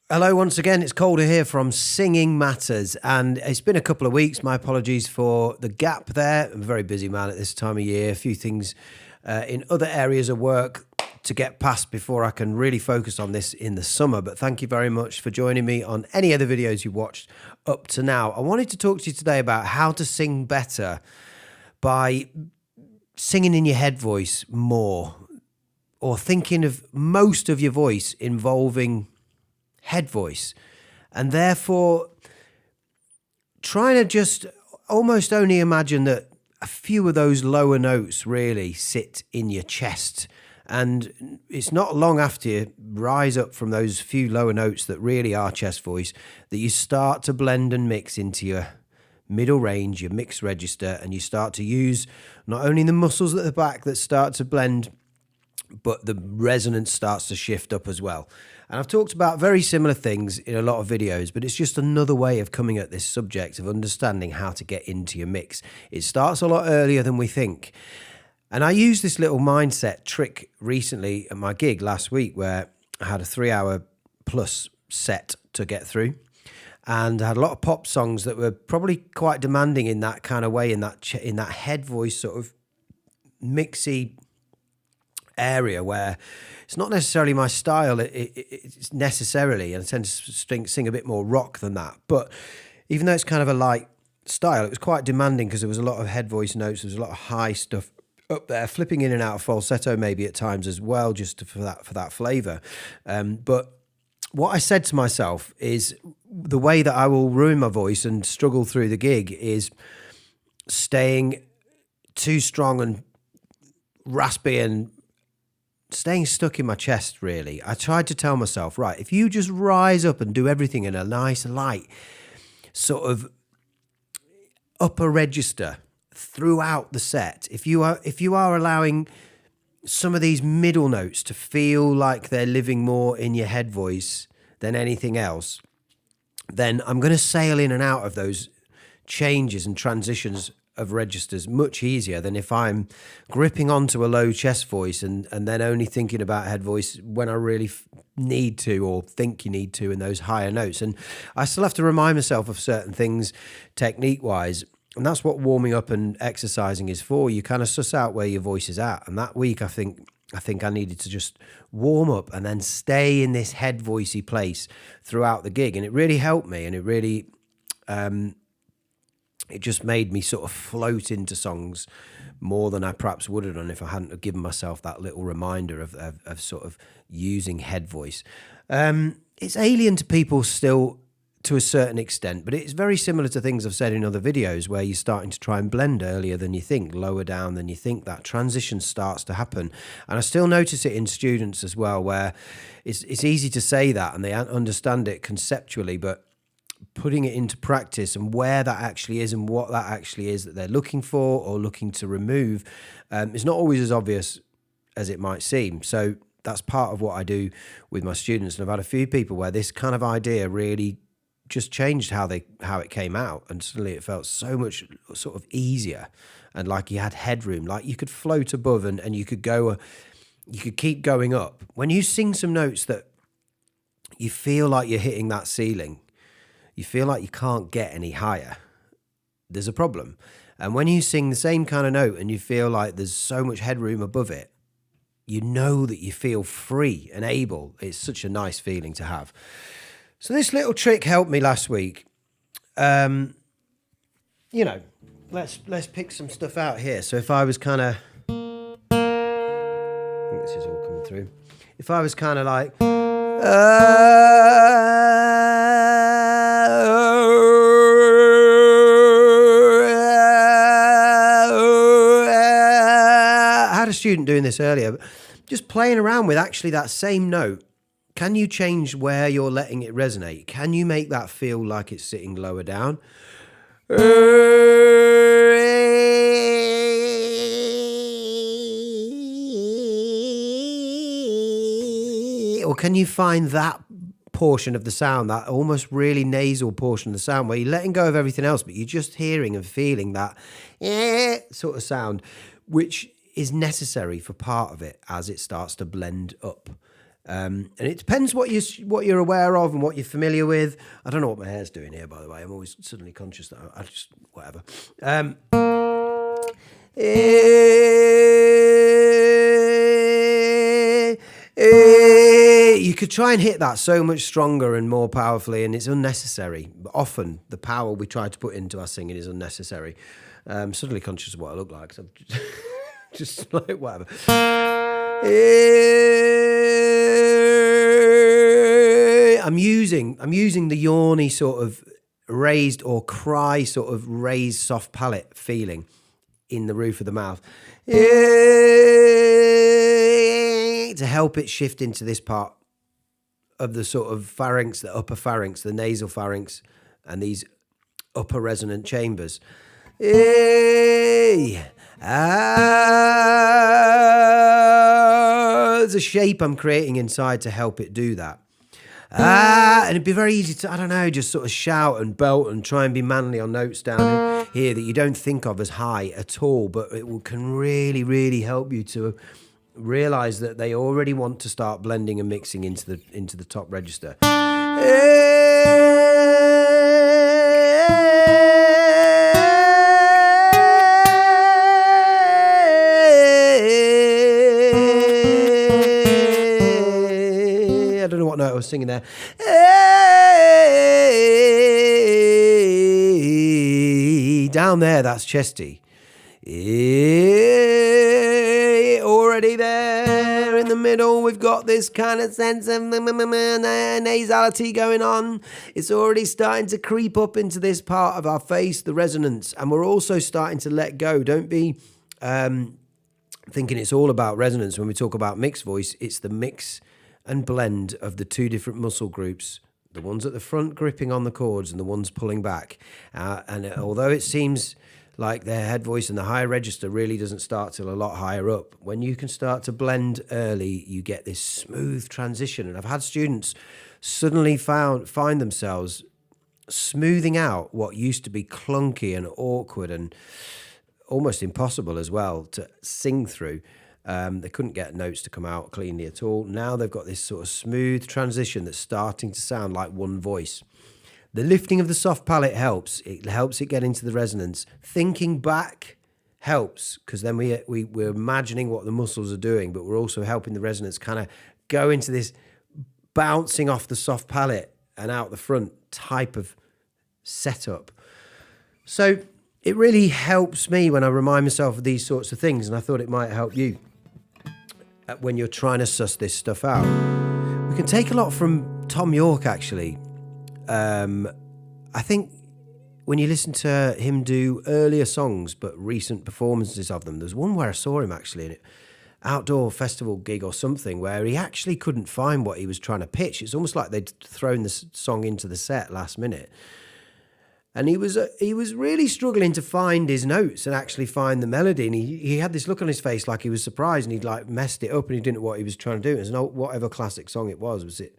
Hello once again, it's Calder here from Singing Matters, and it's been a couple of weeks. My apologies for the gap there. I'm a very busy man at this time of year, a few things in other areas of work to get past before I can really focus on this in the summer. But thank you very much for joining me on any of the videos you watched up to now. I wanted to talk to you today about how to sing better by singing in your head voice more, or thinking of most of your voice involving head voice, and therefore trying to just almost only imagine that a few of those lower notes really sit in your chest. And it's not long after you rise up from those few lower notes that really are chest voice that you start to blend and mix into your middle range, your mixed register, and you start to use not only the muscles at the back that start to blend, but the resonance starts to shift up as well. And I've talked about very similar things in a lot of videos, but it's just another way of coming at this subject of understanding how to get into your mix. It starts a lot earlier than we think. And I used this little mindset trick recently at my gig last week, where I had a 3-hour plus set to get through. And I had a lot of pop songs that were probably quite demanding in that kind of way, in that head voice sort of mixy area where it's not necessarily my style. It's necessarily, and I tend to sing a bit more rock than that. But even though it's kind of a light style, it was quite demanding because there was a lot of head voice notes. There was a lot of high stuff up there, flipping in and out of falsetto maybe at times as well, just for that flavour. But what I said to myself is the way that I will ruin my voice and struggle through the gig is staying too strong and raspy and staying stuck in my chest, really. I tried to tell myself, right, if you just rise up and do everything in a nice, light, sort of upper register throughout the set, if you are allowing some of these middle notes to feel like they're living more in your head voice than anything else, then I'm going to sail in and out of those changes and transitions of registers much easier than if I'm gripping onto a low chest voice and then only thinking about head voice when I really need to, or think you need to, in those higher notes. And I still have to remind myself of certain things technique wise, and that's what warming up and exercising is for. You kind of suss out where your voice is at. And that week I think I needed to just warm up and then stay in this head voicey place throughout the gig, and it really helped me, and it really it just made me sort of float into songs more than I perhaps would have done if I hadn't have given myself that little reminder of sort of using head voice. It's alien to people still to a certain extent, but it's very similar to things I've said in other videos where you're starting to try and blend earlier than you think, lower down than you think. That transition starts to happen. And I still notice it in students as well, where it's easy to say that and they understand it conceptually, but putting it into practice and where that actually is and what that actually is that they're looking for or looking to remove is not always as obvious as it might seem. So that's part of what I do with my students. And I've had a few people where this kind of idea really just changed how it came out, and suddenly it felt so much sort of easier, and like you had headroom, like you could float above and you could go, you could keep going up. When you sing some notes that you feel like you're hitting that ceiling, you feel like you can't get any higher, there's a problem. And when you sing the same kind of note and you feel like there's so much headroom above it, you know that you feel free and able. It's such a nice feeling to have. So this little trick helped me last week. Let's pick some stuff out here. So if I was kind of, I think this is all coming through. If I was kind of like, I had a student doing this earlier, but just playing around with actually that same note. Can you change where you're letting it resonate? Can you make that feel like it's sitting lower down? Or can you find that portion of the sound, that almost really nasal portion of the sound where you're letting go of everything else, but you're just hearing and feeling that sort of sound, which is necessary for part of it as it starts to blend up. And it depends what you're aware of and what you're familiar with. I don't know what my hair's doing here, by the way. I'm always suddenly conscious that I just whatever. You could try and hit that so much stronger and more powerfully, and it's unnecessary. Often the power we try to put into our singing is unnecessary. Suddenly conscious of what I look like, so I'm just like whatever. I'm using the yawny sort of raised or cry sort of raised soft palate feeling in the roof of the mouth to help it shift into this part of the sort of pharynx, the upper pharynx, the nasal pharynx, and these upper resonant chambers. There's a shape I'm creating inside to help it do that. And it'd be very easy to, I don't know, just sort of shout and belt and try and be manly on notes down here that you don't think of as high at all, but it can really, really help you to realize that they already want to start blending and mixing into the top register. I don't know what note I was singing there. Down there, that's chesty. Already there in the middle, we've got this kind of sense of nasality going on. It's already starting to creep up into this part of our face, the resonance, and we're also starting to let go. Don't be thinking it's all about resonance. When we talk about mixed voice, it's the mix and blend of the two different muscle groups, the ones at the front gripping on the chords and the ones pulling back. And although it seems like their head voice and the higher register really doesn't start till a lot higher up, when you can start to blend early, you get this smooth transition. And I've had students suddenly find themselves smoothing out what used to be clunky and awkward and almost impossible as well to sing through. They couldn't get notes to come out cleanly at all. Now they've got this sort of smooth transition that's starting to sound like one voice. The lifting of the soft palate helps. It helps it get into the resonance. Thinking back helps, because then we're imagining what the muscles are doing, but we're also helping the resonance kind of go into this bouncing off the soft palate and out the front type of setup. So it really helps me when I remind myself of these sorts of things, and I thought it might help you when you're trying to suss this stuff out. We can take a lot from Tom York, actually. I think when you listen to him do earlier songs but recent performances of them, there's one where I saw him actually in an outdoor festival gig or something where he actually couldn't find what he was trying to pitch. It's almost like they'd thrown the song into the set last minute. And he was really struggling to find his notes and actually find the melody. And he had this look on his face like he was surprised and he'd like messed it up and he didn't know what he was trying to do. It was whatever classic song it was it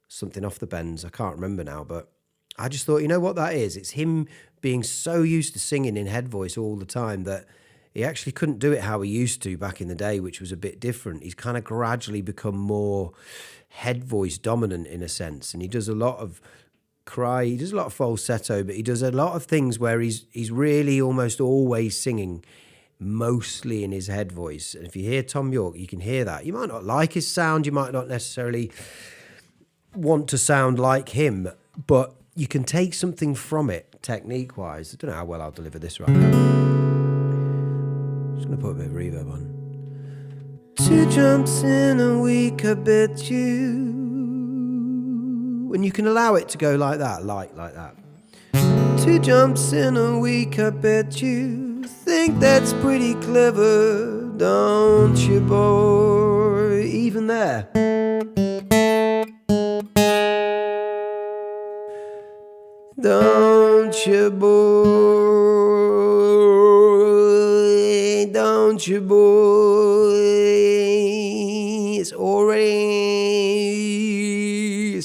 something off the bends? I can't remember now, but I just thought, you know what that is? It's him being so used to singing in head voice all the time that he actually couldn't do it how he used to back in the day, which was a bit different. He's kind of gradually become more head voice dominant in a sense. And he does a lot of cry, he does a lot of falsetto, but he does a lot of things where he's really almost always singing mostly in his head voice. And if you hear Tom York, you can hear that. You might not like his sound, you might not necessarily want to sound like him, but you can take something from it technique wise. I don't know how well I'll deliver this right now. I'm just going to put a bit of reverb on. 2 jumps in a week, I bet you. And you can allow it to go like that, like that. 2 jumps in a week, I bet you. Think that's pretty clever, don't you, boy? Even there. Don't you, boy? Don't you, boy? It's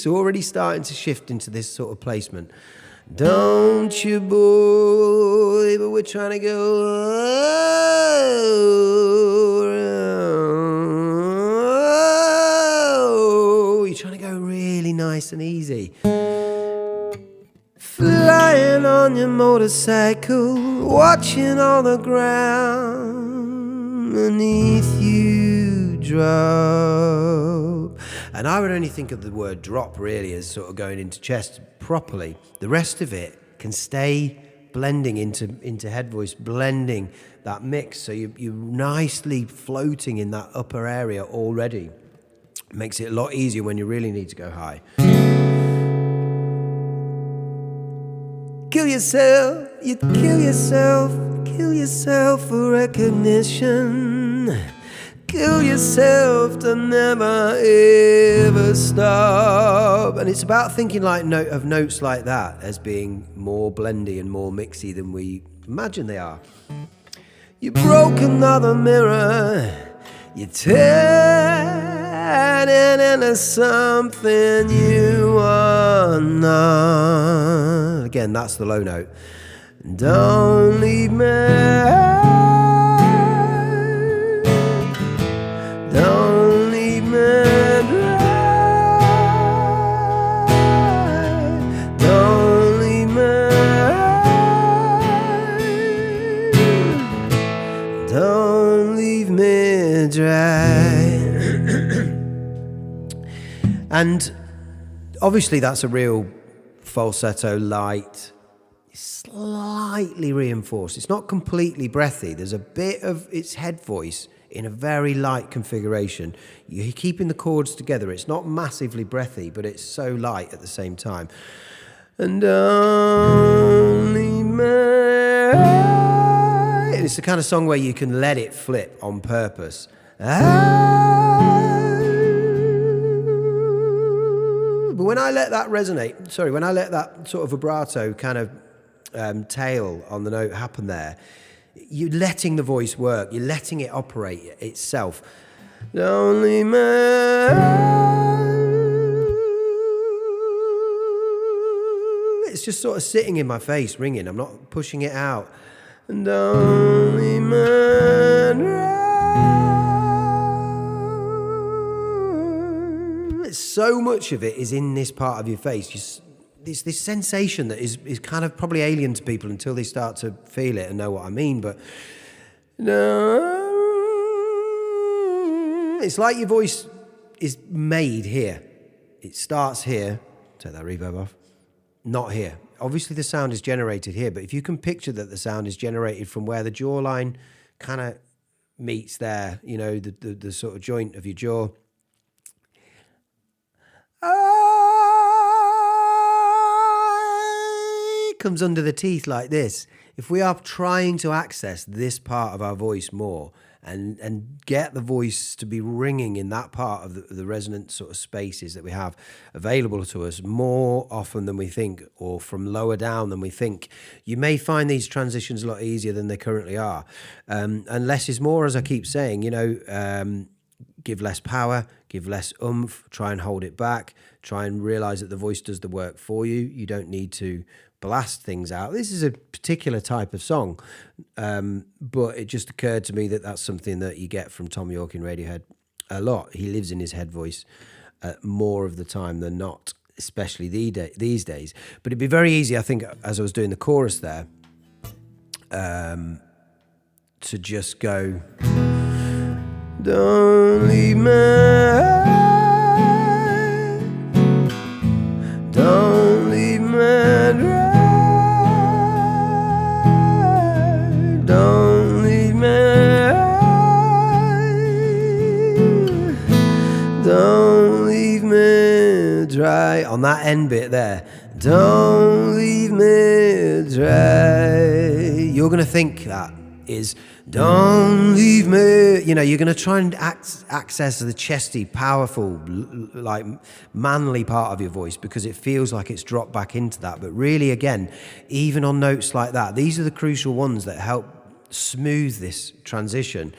already starting to shift into this sort of placement. Don't you, boy? But we're trying to go. really nice and easy. Flying on your motorcycle, watching all the ground beneath you drop. And I would only think of the word drop really as sort of going into chest properly. The rest of it can stay blending into head voice, blending that mix. So you're nicely floating in that upper area already. Makes it a lot easier when you really need to go high. Kill yourself, you kill yourself for recognition. Kill yourself to never ever stop. And it's about thinking of notes like that as being more blendy and more mixy than we imagine they are. You broke another mirror, you turning into something you are not. Again, that's the low note. Don't leave me. Don't leave me dry. Don't leave me. Don't leave me dry. And obviously that's a real falsetto light, slightly reinforced. It's not completely breathy. There's a bit of its head voice in a very light configuration. You're keeping the chords together. It's not massively breathy, but it's so light at the same time. And only me. It's the kind of song where you can let it flip on purpose. But when I let that resonate, when I let that sort of vibrato kind of tail on the note happen there, you're letting the voice work. You're letting it operate itself. Lonely man. It's just sort of sitting in my face, ringing. I'm not pushing it out. And only man. So much of it is in this part of your face. This sensation that is kind of probably alien to people until they start to feel it and know what I mean. But no, it's like your voice is made here. It starts here. Take that reverb off. Not here. Obviously the sound is generated here, but if you can picture that the sound is generated from where the jawline kind of meets there, you know, the sort of joint of your jaw. Comes under the teeth like this. If we are trying to access this part of our voice more and get the voice to be ringing in that part of the resonant sort of spaces that we have available to us more often than we think, or from lower down than we think, you may find these transitions a lot easier than they currently are. And less is more, as I keep saying, you know. Give less power, give less oomph, try and hold it back, try and realize that the voice does the work for you. You don't need to blast things out. This is a particular type of song, but it just occurred to me that that's something that you get from Tom York in Radiohead a lot. He lives in his head voice more of the time than not, especially these days. But it'd be very easy, I think, as I was doing the chorus there, to just go... Don't leave me, don't leave me dry, don't leave me, don't leave me dry. On that end bit there, don't leave me dry. You're going to think that is... Don't leave me. You know, you're going to try and access the chesty, powerful, like manly part of your voice because it feels like it's dropped back into that. But really, again, even on notes like that, these are the crucial ones that help smooth this transition.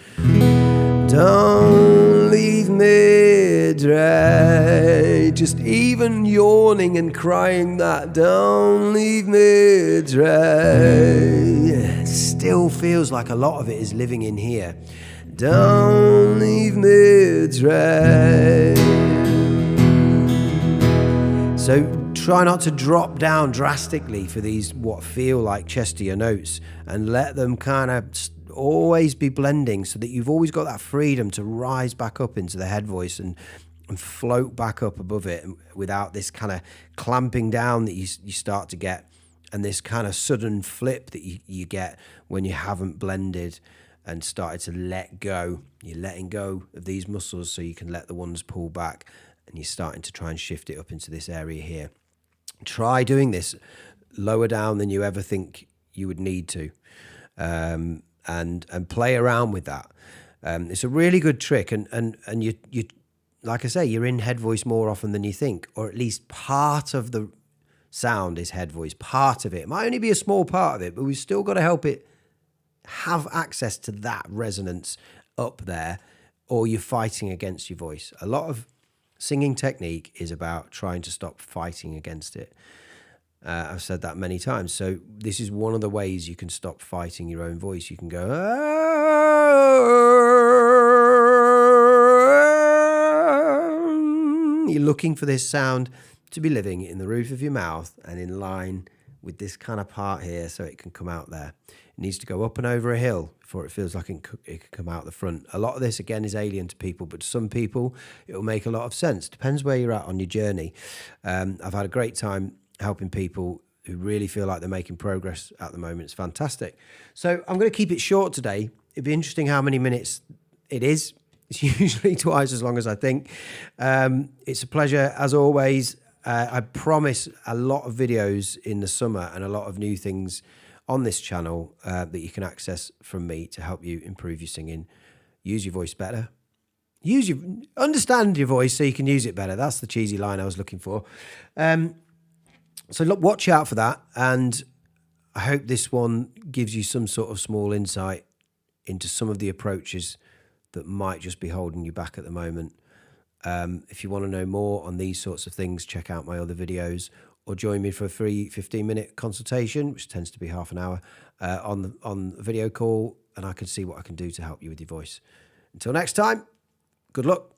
Don't leave me dry. Just even yawning and crying that, don't leave me dry. Still feels like a lot of it is living in here. Don't leave me dry. So try not to drop down drastically for these what feel like chestier notes, and let them kind of always be blending, so that you've always got that freedom to rise back up into the head voice and float back up above it without this kind of clamping down that you start to get, and this kind of sudden flip that you get when you haven't blended and started to let go. You're letting go of these muscles so you can let the ones pull back, and you're starting to try and shift it up into this area here. Try doing this lower down than you ever think you would need to, and play around with that. It's a really good trick, and you like I say, you're in head voice more often than you think, or at least part of the sound is head voice. Part of it might only be a small part of it, but we've still got to help it have access to that resonance up there, or you're fighting against your voice. A lot of singing technique is about trying to stop fighting against it. I've said that many times. So this is one of the ways you can stop fighting your own voice. You can go, you're looking for this sound to be living in the roof of your mouth and in line with this kind of part here, so it can come out there. It needs to go up and over a hill before it feels like it can come out the front. A lot of this, again, is alien to people, but to some people, it will make a lot of sense. Depends where you're at on your journey. I've had a great time helping people who really feel like they're making progress at the moment. It's fantastic. So I'm going to keep it short today. It'd be interesting how many minutes it is. It's usually twice as long as I think. It's a pleasure, as always. I promise a lot of videos in the summer and a lot of new things on this channel that you can access from me to help you improve your singing, use your voice better, understand your voice so you can use it better. That's the cheesy line I was looking for. So look, watch out for that. And I hope this one gives you some sort of small insight into some of the approaches that might just be holding you back at the moment. If you want to know more on these sorts of things, check out my other videos, or join me for a free 15-minute consultation, which tends to be half an hour, on the video call, and I can see what I can do to help you with your voice. Until next time, good luck.